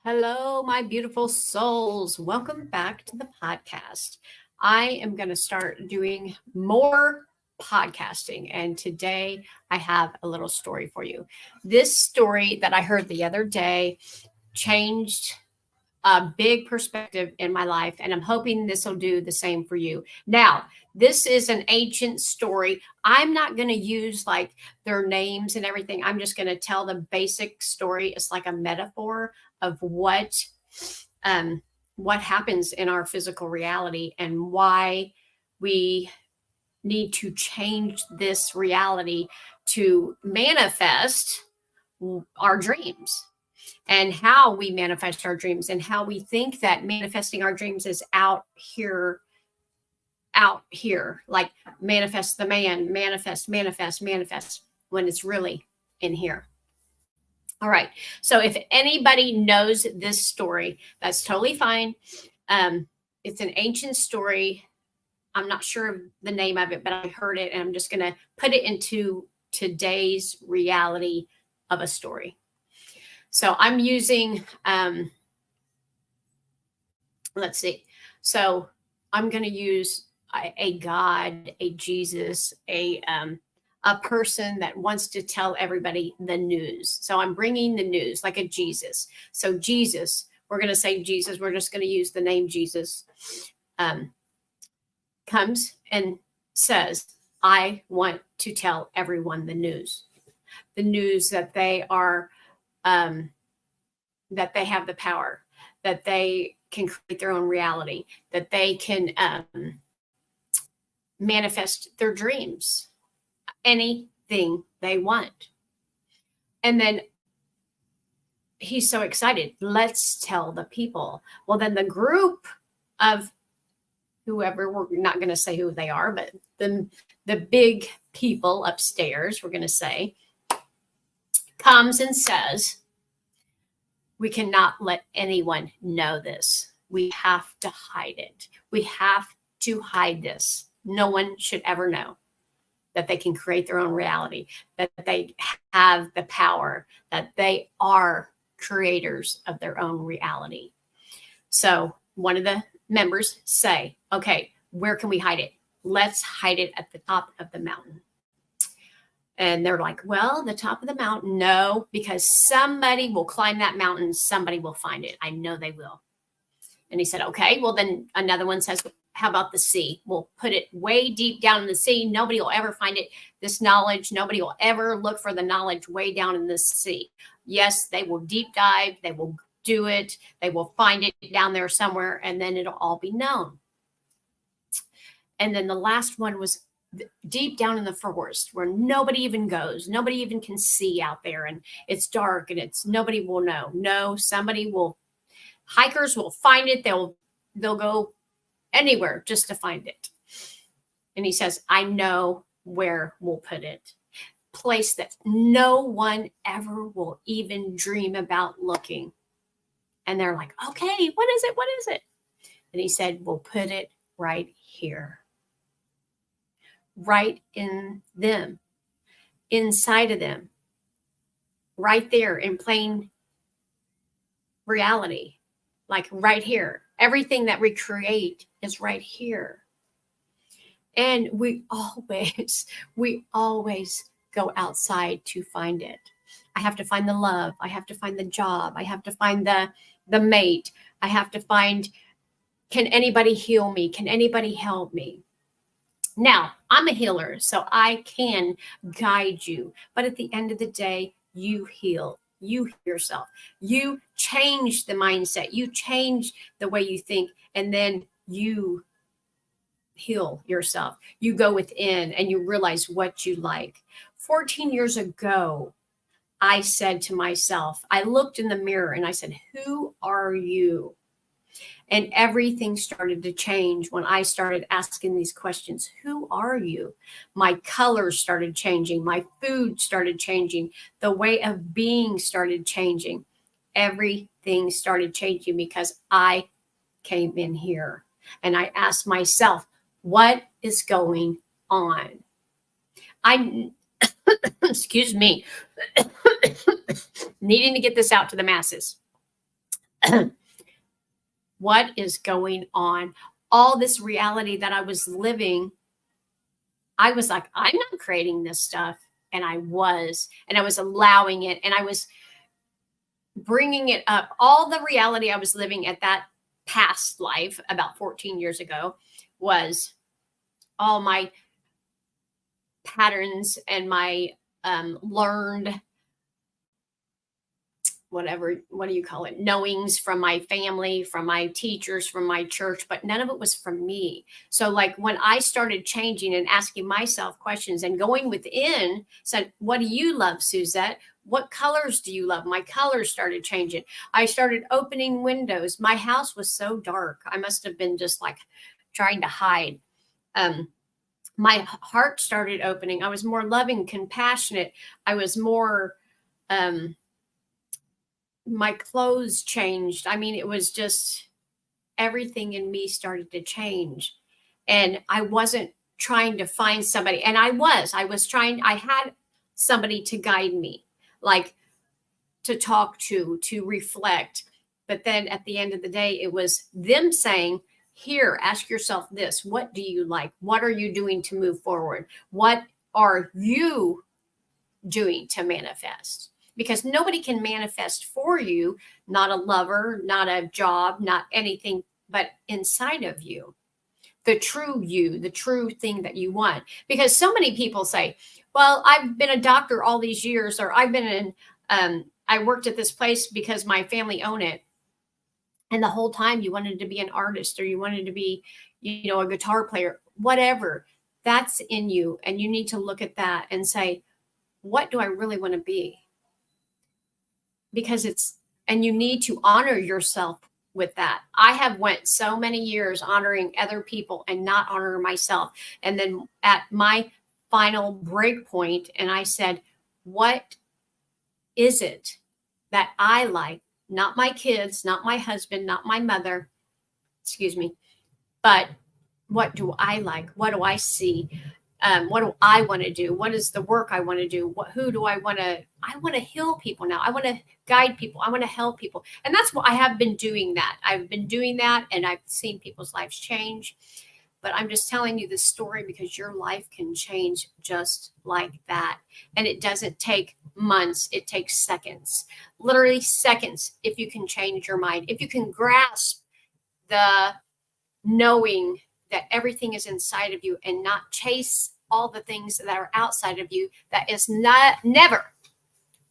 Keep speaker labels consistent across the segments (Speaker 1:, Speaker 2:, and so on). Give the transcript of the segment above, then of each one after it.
Speaker 1: Hello, my beautiful souls. Welcome back to the podcast. I am going to start doing more podcasting, and today I have a little story for you. This story that I heard the other day changed a big perspective in my life, and I'm hoping this will do the same for you. Now, this is an ancient story. I'm not going to use like their names and everything. I'm just going to tell the basic story. It's like a metaphor of what happens in our physical reality and why we need to change this reality to manifest our dreams, and how we manifest our dreams, and how we think that manifesting our dreams is out here, like manifest the man, manifest, when it's really in here. All right. So if anybody knows this story, that's totally fine. It's an ancient story. I'm not sure of the name of it, but I heard it, and I'm just going to put it into today's reality of a story. So I'm using, let's see. So I'm going to use a God, a Jesus, a person that wants to tell everybody the news. So I'm bringing the news like a Jesus. So Jesus, we're going to say Jesus. We're just going to use the name Jesus. Comes and says, I want to tell everyone the news that they are, that they have the power, that they can create their own reality, that they can manifest their dreams, anything they want. And then he's so excited. Let's tell the people. Well, then the group of whoever, we're not going to say who they are, but the big people upstairs, we're going to say, comes and says, we cannot let anyone know this. We have to hide it. We have to hide this. No one should ever know that they can create their own reality, that they have the power, that they are creators of their own reality. So one of the members say, okay, where can we hide it? Let's hide it at the top of the mountain. And they're like, well, the top of the mountain, no, because somebody will climb that mountain. Somebody will find it. I know they will. And he said, okay, well, then another one says, how about the sea? We'll put it way deep down in the sea. Nobody will ever find it. This knowledge, nobody will ever look for the knowledge way down in the sea. Yes, they will deep dive. They will do it. They will find it down there somewhere, and then it'll all be known. And then the last one was deep down in the forest where nobody even goes. Nobody even can see out there, and it's dark, and nobody will know. No, hikers will find it. They'll go anywhere just to find it. And he says, I know where we'll put it. Place that no one ever will even dream about looking. And they're like, okay, what is it? What is it? And he said, we'll put it right here. Right in them. Inside of them. Right there in plain reality. Like right here. Everything that we create is right here. And we always go outside to find it. I have to find the love. I have to find the job. I have to find the mate. I have to find, can anybody heal me? Can anybody help me? Now, I'm a healer, so I can guide you. But at the end of the day, you heal. You heal yourself. You change the mindset. You change the way you think, and then you heal yourself. You go within and you realize what you like. 14 years ago, I said to myself, I looked in the mirror and I said, who are you? And everything started to change when I started asking these questions. Who are you? My colors started changing. My food started changing. The way of being started changing. Everything started changing because I came in here and I asked myself, what is going on? Excuse me, needing to get this out to the masses. What is going on? All this reality that I was living, I was like, I'm not creating this stuff. And I was allowing it, and I was bringing it up. All the reality I was living at that past life about 14 years ago was all my patterns and my learned, what do you call it, knowings from my family, from my teachers, from my church, but none of it was from me. So like when I started changing and asking myself questions and going within, said, what do you love, Suzette? What colors do you love? My colors started changing. I started opening windows. My house was so dark. I must have been just like trying to hide. My heart started opening. I was more loving, compassionate. I was more, my clothes changed. I mean, it was just everything in me started to change. And I wasn't trying to find somebody. And I had somebody to guide me, like to talk to reflect. But then at the end of the day, it was them saying, here, ask yourself this. What do you like? What are you doing to move forward? What are you doing to manifest? Because nobody can manifest for you, not a lover, not a job, not anything, but inside of you, the true thing that you want. Because so many people say, well, I've been a doctor all these years, or I've been I worked at this place because my family owned it. And the whole time you wanted to be an artist, or you wanted to be, a guitar player, whatever. That's in you. And you need to look at that and say, what do I really want to be? Because and you need to honor yourself with that. I have went so many years honoring other people and not honor myself. And then at my final break point, and I said, what is it that I like? Not my kids, not my husband, not my mother, excuse me, but what do I like? What do I see? What do I want to do? What is the work I want to do? Who do I want to? I want to heal people now. I want to guide people. I want to help people. And that's what I have been doing that. I've been doing that, and I've seen people's lives change. But I'm just telling you this story because your life can change just like that. And it doesn't take months. It takes seconds, literally seconds. If you can change your mind, if you can grasp the knowing that everything is inside of you and not chase all the things that are outside of you, that is never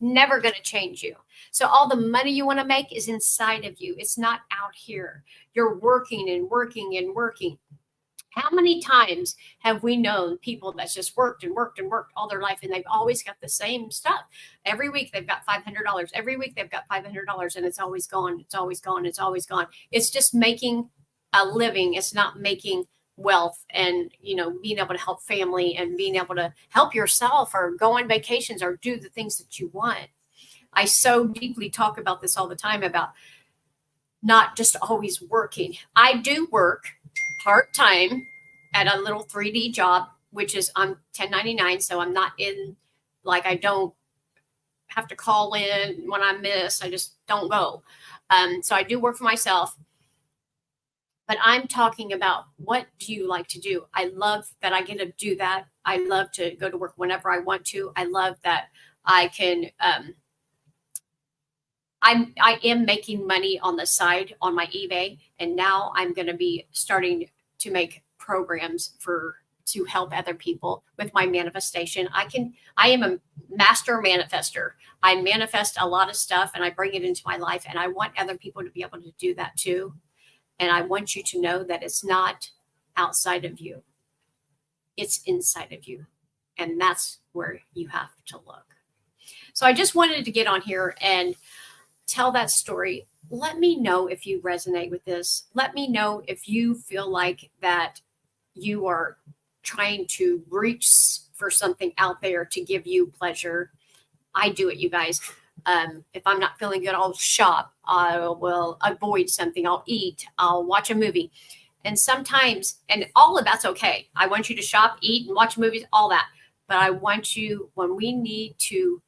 Speaker 1: going to change you. So all the money you want to make is inside of you. It's not out here. You're working and working and working. How many times have we known people that's just worked and worked and worked all their life, and they've always got the same stuff? Every week they've got $500. Every week they've got $500, and it's always gone. It's always gone. It's always gone. It's just making a living. It's not making wealth and, being able to help family and being able to help yourself or go on vacations or do the things that you want. I so deeply talk about this all the time, about not just always working. I do work part-time at a little 3D job, which is I'm 1099. So I'm not in, like, I don't have to call in when I miss. I just don't go. So I do work for myself. But I'm talking about, what do you like to do? I love that I get to do that. I love to go to work whenever I want to. I love that I can, I am making money on the side on my eBay. And now I'm going to be starting to make programs to help other people with my manifestation. I am a master manifester. I manifest a lot of stuff and I bring it into my life, and I want other people to be able to do that too. And I want you to know that it's not outside of you. It's inside of you. And that's where you have to look. So I just wanted to get on here and tell that story. Let me know if you resonate with this. Let me know if you feel like that you are trying to reach for something out there to give you pleasure. I do it, you guys. If I'm not feeling good, I'll shop. I will avoid something. I'll eat. I'll watch a movie. And sometimes, and all of that's okay. I want you to shop, eat, and watch movies, all that. But I want you, when we need to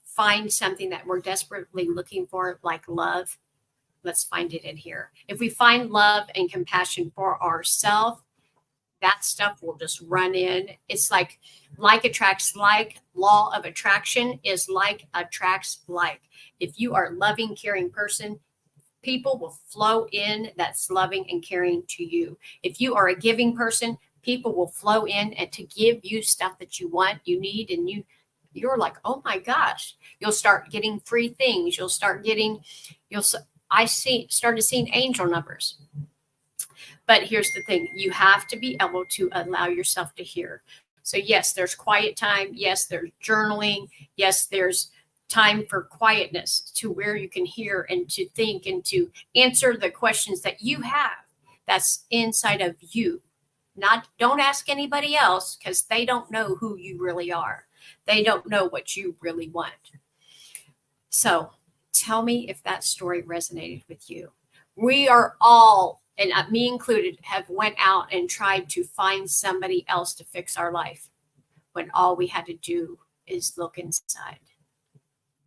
Speaker 1: find something that we're desperately looking for, like love, let's find it in here. If we find love and compassion for ourselves, that stuff will just run in. It's like attracts like. Law of attraction is like attracts like. If you are a loving, caring person, people will flow in that's loving and caring to you. If you are a giving person, people will flow in and to give you stuff that you want, you need, and you're like, oh my gosh, you'll start getting free things. Started seeing angel numbers. But here's the thing, you have to be able to allow yourself to hear. So yes, there's quiet time. Yes, there's journaling. Yes, there's time for quietness to where you can hear and to think and to answer the questions that you have that's inside of you. Don't ask anybody else, because they don't know who you really are. They don't know what you really want. So tell me if that story resonated with you. We are all, and me included, have went out and tried to find somebody else to fix our life when all we had to do is look inside.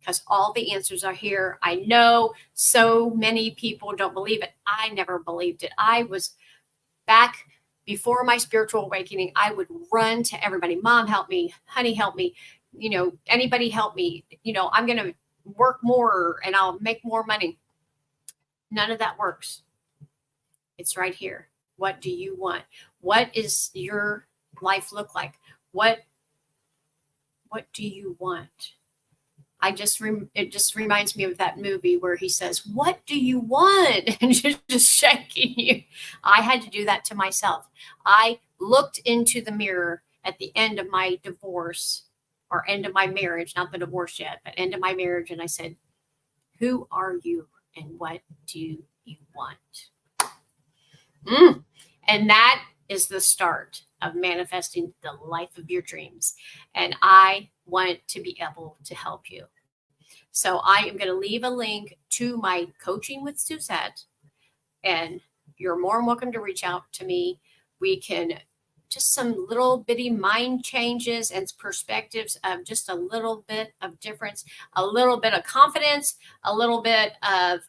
Speaker 1: Because all the answers are here. I know so many people don't believe it. I never believed it. I was back before my spiritual awakening. I would run to everybody. Mom, help me. Honey, help me. Anybody help me. I'm going to work more and I'll make more money. None of that works. It's right here. What do you want? What is your life look like? What do you want? It just reminds me of that movie where he says, what do you want? And just shaking you. I had to do that to myself. I looked into the mirror at the end of my divorce, or end of my marriage, not the divorce yet, but end of my marriage. And I said, who are you and what do you want? And that is the start of manifesting the life of your dreams. And I want to be able to help you. So I am going to leave a link to my Coaching with Suzette, and you're more than welcome to reach out to me. We can just some little bitty mind changes and perspectives of just a little bit of difference, a little bit of confidence, a little bit of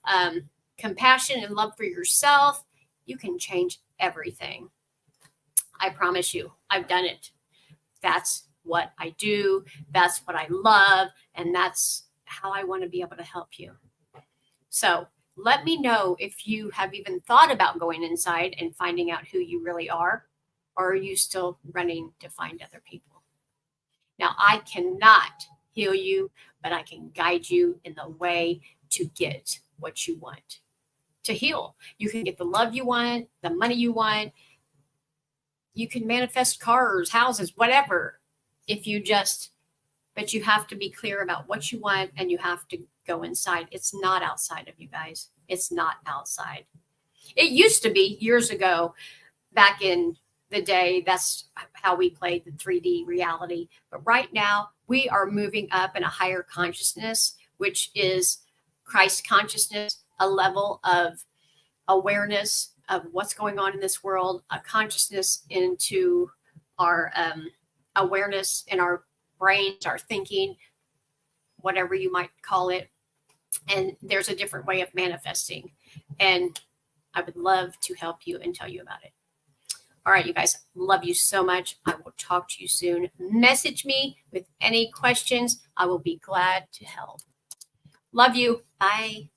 Speaker 1: compassion and love for yourself. You can change everything. I promise you, I've done it. That's what I do. That's what I love. And that's how I want to be able to help you. So let me know if you have even thought about going inside and finding out who you really are, or are you still running to find other people? Now, I cannot heal you, but I can guide you in the way to get what you want. To heal, you can get the love you want, the money you want. You can manifest cars, houses, whatever, but you have to be clear about what you want, and you have to go inside. It's not outside of you guys. It's not outside. It used to be years ago, back in the day. That's how we played the 3D reality. But right now we are moving up in a higher consciousness, which is Christ consciousness, a level of awareness of what's going on in this world, a consciousness into our awareness in our brains, our thinking, whatever you might call it. And there's a different way of manifesting. And I would love to help you and tell you about it. All right, you guys, love you so much. I will talk to you soon. Message me with any questions. I will be glad to help. Love you. Bye.